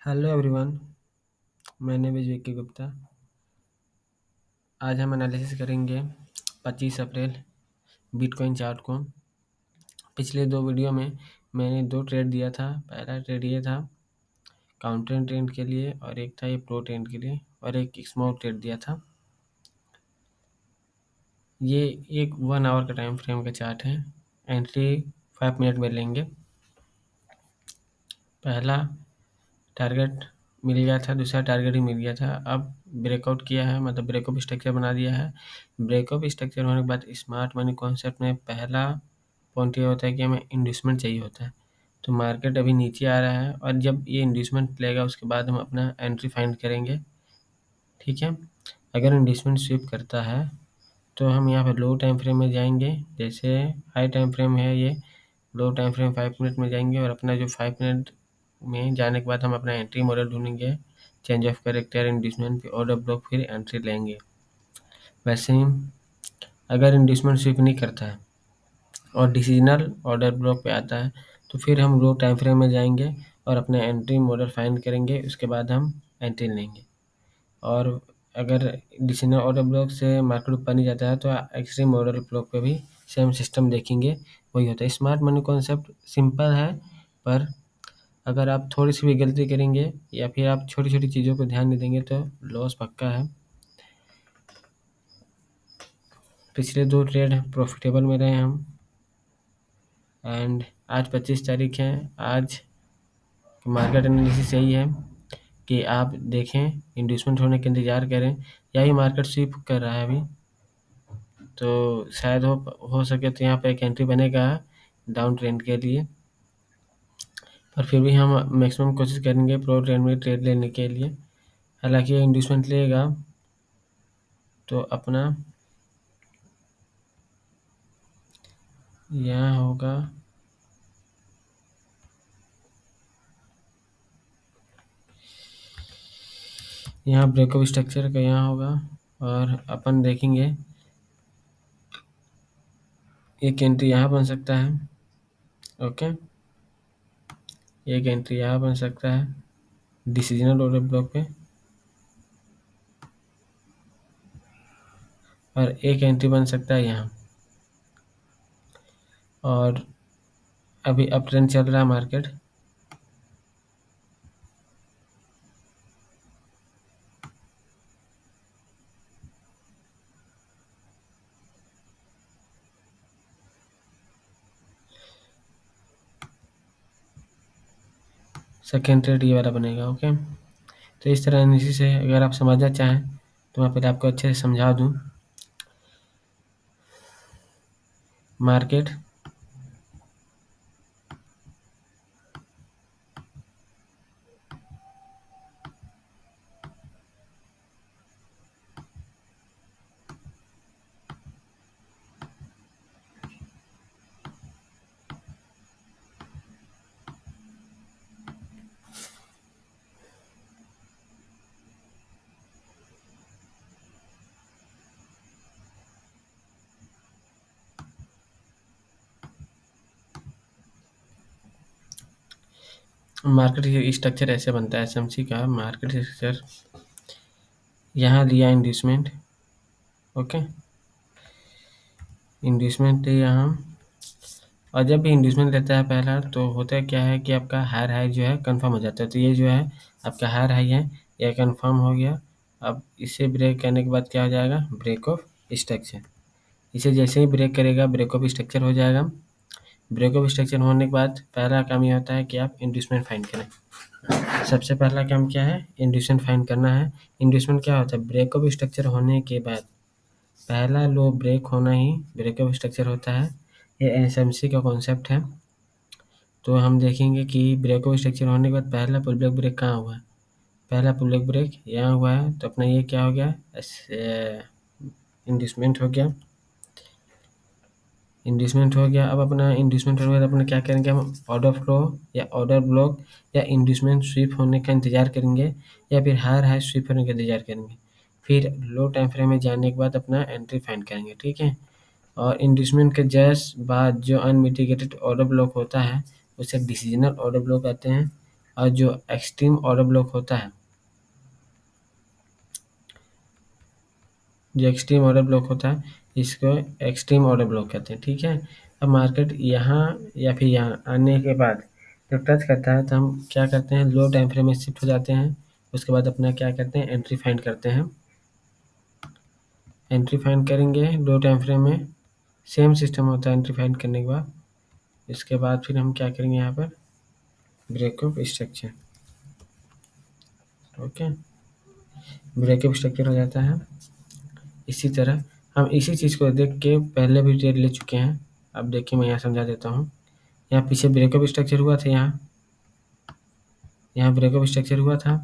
Hello everyone, मैं name is Vicky Gupta. आज हम एनालिसिस करेंगे 25 अप्रैल बिटकॉइन चार्ट को। पिछले दो वीडियो में मैंने दो ट्रेड दिया था। पहला ट्रेड ये था काउंटर ट्रेंड के लिए और एक था ये प्रो ट्रेंड के लिए, और एक स्मॉल ट्रेड दिया था। ये एक 1 आवर का टाइम फ्रेम का चार्ट है। एंट्री 5 मिनट में लेंगे। पहला टारगेट मिल गया था, दूसरा टारगेट भी मिल गया था। अब ब्रेकआउट किया है, मतलब ब्रेकअप स्ट्रक्चर बना दिया है। ब्रेकअप स्ट्रक्चर होने के बाद स्मार्ट मनी कॉन्सेप्ट में पहला पॉइंट ये होता है कि हमें इंड्यूसमेंट चाहिए होता है। तो मार्केट अभी नीचे आ रहा है और जब ये इंड्यूसमेंट लेगा उसके बाद हम अपना एंट्री फाइंड करेंगे। ठीक है, अगर इंड्यूसमेंट स्वीप करता है तो हम यहाँ पर लो टाइम फ्रेम में जाएंगे। जैसे हाई टाइम फ्रेम है ये, लो टाइम फ्रेम 5 मिनट में जाएंगे और अपना जो 5 मिनट में जाने के बाद हम अपना एंट्री मॉडल ढूंढेंगे। चेंज ऑफ कैरेक्टर, इंड्यूसमेंट, फिर ऑर्डर ब्लॉक, फिर एंट्री लेंगे। वैसे ही अगर इंड्यूसमेंट स्वीप नहीं करता है और डिसीजनल ऑर्डर ब्लॉक पे आता है तो फिर हम लो टाइम फ्रेम में जाएंगे और अपना एंट्री मॉडल फाइंड करेंगे। उसके बाद हम एंट्री लेंगे। और अगर डिसीजनल ऑर्डर ब्लॉक से मार्केट ऊपर नहीं जाता है तो एक्सट्रीम ऑर्डर ब्लॉक पे भी सेम सिस्टम देखेंगे। वही होता है। स्मार्ट मनी कॉन्सेप्ट सिंपल है, पर अगर आप थोड़ी सी भी गलती करेंगे या फिर आप छोटी छोटी चीज़ों को ध्यान नहीं देंगे तो लॉस पक्का है। पिछले दो ट्रेड प्रॉफिटेबल में रहे हम। एंड आज 25 तारीख है। आज मार्केट एनालिसिस यही है कि आप देखें, इंड्यूसमेंट होने का इंतज़ार करें। यही मार्केट स्वीप कर रहा है अभी, तो शायद हो सके तो यहाँ पे एक एंट्री बनेगा डाउन ट्रेंड के लिए। पर फिर भी हम मैक्सिमम कोशिश करेंगे प्रो ट्रेंड में ट्रेड लेने के लिए। हालांकि इंड्यूसमेंट लेगा तो अपना यहाँ होगा यहाँ ब्रेकअप स्ट्रक्चर का यहाँ होगा और अपन देखेंगे एक एंट्री यहाँ बन सकता है। ओके, एक एंट्री यहाँ बन सकता है डिसीजनल ऑर्डर ब्लॉक पे, और एक एंट्री बन सकता है यहाँ। और अभी अप ट्रेंड चल रहा है मार्केट। सेकेंड ट्रेड ये वाला बनेगा। ओके, तो इस तरह एनालिसिस है। अगर आप समझना चाहें तो मैं पहले आपको अच्छे से समझा दूं। मार्केट मार्केट स्ट्रक्चर ऐसे बनता है। एसएमसी का मार्केट स्ट्रक्चर, यहाँ लिया इंड्यूसमेंट। ओके, इंड्यूसमेंट यहाँ, और जब भी इंड्यूसमेंट लेता है पहला तो होता है क्या है कि आपका हायर हाई जो है कंफर्म हो जाता है। तो ये जो है आपका हायर हाई है, ये कंफर्म हो गया। अब इसे ब्रेक करने के बाद क्या हो जाएगा, ब्रेक ऑफ स्ट्रक्चर। इसे जैसे ही ब्रेक करेगा ब्रेक ऑफ स्ट्रक्चर हो जाएगा। ब्रेक ऑफ स्ट्रक्चर होने के बाद पहला काम ये होता है कि आप इंड्यूसमेंट फाइंड करें। सबसे पहला काम क्या है, इंड्यूसमेंट फाइंड करना है। इंड्यूसमेंट क्या होता है, ब्रेक ऑफ स्ट्रक्चर होने के बाद पहला लो ब्रेक होना ही ब्रेक ऑफ स्ट्रक्चर होता है। ये एसएमसी का कॉन्सेप्ट है। तो हम देखेंगे कि ब्रेक ऑफ स्ट्रक्चर होने के बाद पहला पुल बैक ब्रेक कहाँ हुआ है। पहला पुल बैक ब्रेक यहाँ हुआ है, तो अपना ये क्या हो गया, इंड्यूसमेंट हो गया। इंड्यूसमेंट हो गया। अब अपना इंड्यूसमेंट होने के बाद अपना क्या करेंगे, हम ऑर्डर फ्लो या ऑर्डर ब्लॉक या इंड्यूसमेंट स्वीप होने का इंतजार करेंगे, या फिर हायर हाई स्वीप होने का इंतजार करेंगे। फिर लो टाइम फ्रेम में जाने के बाद अपना एंट्री फाइंड करेंगे। ठीक है, और इंड्यूसमेंट के जस्ट बाद जो अनमिटिगेटेड ऑर्डर ब्लॉक होता है उसे डिसीजनल ऑर्डर ब्लॉक आते हैं। और जो एक्सट्रीम ऑर्डर ब्लॉक होता है, जो एक्सट्रीम ऑर्डर ब्लॉक होता है, इसको एक्सट्रीम ऑर्डर ब्लॉक कहते हैं। ठीक है, अब मार्केट यहाँ या फिर यहाँ आने के बाद जब टच करता है तो हम क्या करते हैं, लो टाइम फ्रेम में शिफ्ट हो जाते हैं। उसके बाद अपना क्या करते हैं, एंट्री फाइंड करते हैं। एंट्री फाइंड करेंगे लो टाइम फ्रेम में, सेम सिस्टम होता है एंट्री फाइंड करने के बाद। इसके बाद फिर हम क्या करेंगे, यहाँ पर breakup structure. Okay, breakup structure हो जाता है। इसी तरह हम इसी चीज़ को देख के पहले भी ट्रेड ले चुके हैं। अब देखिए मैं यहाँ समझा देता हूँ। यहाँ पीछे ब्रेकअप स्ट्रक्चर हुआ था, यहाँ ब्रेकअप स्ट्रक्चर हुआ था।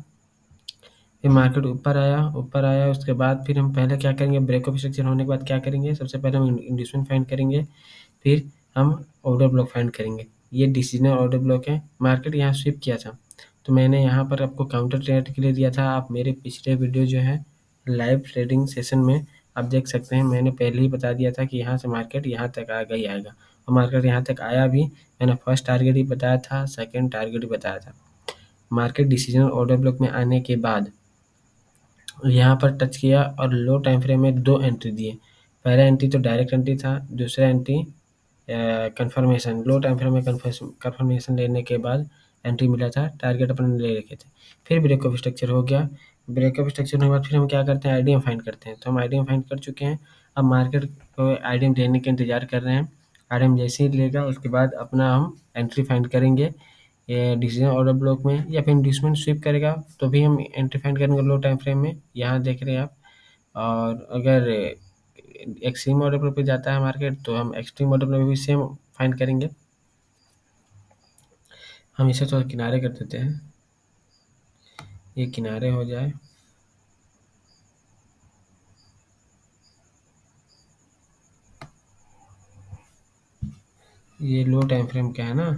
फिर मार्केट ऊपर आया उसके बाद फिर हम पहले क्या करेंगे, ब्रेकअप स्ट्रक्चर होने के बाद क्या करेंगे, सबसे पहले हम इंड्यूसमेंट फाइंड करेंगे, फिर हम ऑर्डर ब्लॉक फाइंड करेंगे। ये डिसीजनल ऑर्डर ब्लॉक है। मार्केट यहाँ स्विप किया था तो मैंने यहाँ पर आपको काउंटर ट्रेड के लिए दिया था। आप मेरे पिछले वीडियो जो है लाइव ट्रेडिंग सेशन में आप देख सकते हैं, मैंने पहले ही बता दिया था कि यहाँ से मार्केट यहाँ तक आएगा ही आएगा, और मार्केट यहाँ तक आया भी। मैंने फर्स्ट टारगेट ही बताया था, सेकेंड टारगेट ही बताया था। मार्केट डिसीजनल ऑर्डर ब्लॉक में आने के बाद यहाँ पर टच किया और लो टाइम फ्रेम में 2 एंट्री दिए। पहला एंट्री तो डायरेक्ट एंट्री था, दूसरा एंट्री कंफर्मेशन, लो टाइम फ्रेम में कंफर्मेशन लेने के बाद एंट्री मिला था, टारगेट अपन ले रखे थे। फिर ब्रेकअप स्ट्रक्चर हो गया। ब्रेकअप स्ट्रक्चर होने के बाद फिर हम क्या करते हैं, आईडीएम फाइंड करते हैं। तो हम आईडीएम फाइंड कर चुके हैं। अब मार्केट को आईडीएम लेने के इंतजार कर रहे हैं। आईडीएम जैसे ही लेगा उसके बाद अपना हम एंट्री फाइंड करेंगे डिसीजन ऑर्डर ब्लॉक में, या फिर इंड्यूसमेंट स्विप करेगा तो भी हम एंट्री फाइंड करेंगे लो टाइम फ्रेम में। यहाँ देख रहे हैं आप। और अगर एक्सट्रीम ऑर्डर ब्लॉक पे जाता है मार्केट तो हम एक्सट्रीम ऑर्डर ब्लॉक भी सेम फाइंड करेंगे। हम इसे थोड़ा किनारे कर देते हैं, ये किनारे हो जाए। ये लो टाइम फ्रेम का है ना,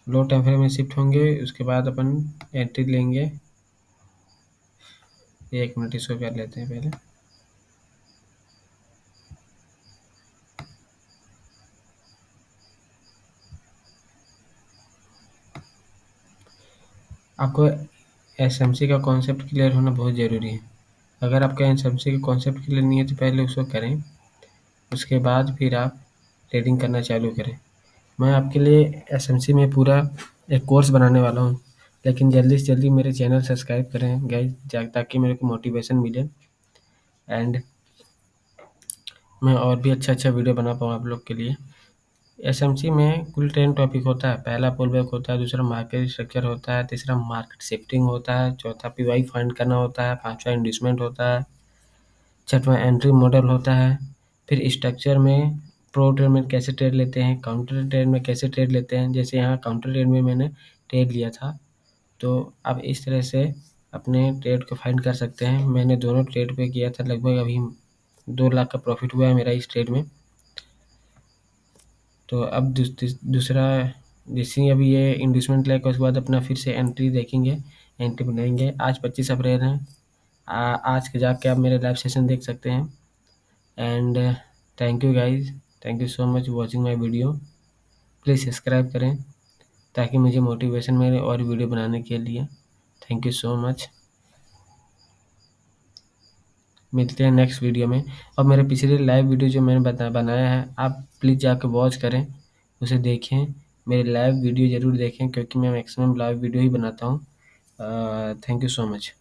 लो टाइम फ्रेम में शिफ्ट होंगे, उसके बाद अपन एंट्री लेंगे। 1 मिनट इसको कर लेते हैं पहले। आपको एसएमसी का कॉन्सेप्ट क्लियर होना बहुत ज़रूरी है। अगर आपका एसएमसी का कॉन्सेप्ट क्लियर नहीं है तो पहले उसको करें, उसके बाद फिर आप ट्रेडिंग करना चालू करें। मैं आपके लिए एसएमसी में पूरा एक कोर्स बनाने वाला हूँ, लेकिन जल्दी से जल्दी मेरे चैनल सब्सक्राइब करें गाइस, ताकि मेरे को मोटिवेशन मिले एंड मैं और भी अच्छा वीडियो बना पाऊँ आप लोग के लिए। एसएमसी में कुल 10 टॉपिक होता है। पहला पुल बैक होता है, दूसरा मार्केट स्ट्रक्चर होता है, तीसरा मार्केट शिफ्टिंग होता है, चौथा पीवाई फाइंड करना होता है, पांचवा इंड्यूसमेंट होता है, छठवां एंट्री मॉडल होता है। फिर स्ट्रक्चर में प्रो ट्रेड में कैसे ट्रेड लेते हैं, काउंटर ट्रेड में कैसे ट्रेड लेते हैं। जैसे यहाँ काउंटर ट्रेड में मैंने ट्रेड लिया था, तो आप इस तरह से अपने ट्रेड को फाइंड कर सकते हैं। मैंने दोनों ट्रेड पे किया था, लगभग अभी 2 लाख का प्रॉफिट हुआ है मेरा इस ट्रेड में। तो अब दूसरा जैसे ही अभी ये इंड्यूसमेंट लेगा उसके बाद अपना फिर से एंट्री देखेंगे, एंट्री बनाएंगे। आज 25 अप्रैल है। आज के जाके आप मेरे लाइव सेशन देख सकते हैं। And thank you guys, thank you so much watching my video. Please subscribe करें ताकि मुझे मोटिवेशन मिले और वीडियो बनाने के लिए। Thank you so much. मिलते हैं नेक्स्ट वीडियो में। और मेरे पिछले लाइव वीडियो जो मैंने बनाया है आप प्लीज़ जाकर वॉच करें, उसे देखें। मेरे लाइव वीडियो ज़रूर देखें क्योंकि मैं मैक्सिमम लाइव वीडियो ही बनाता हूँ। Thank you so much.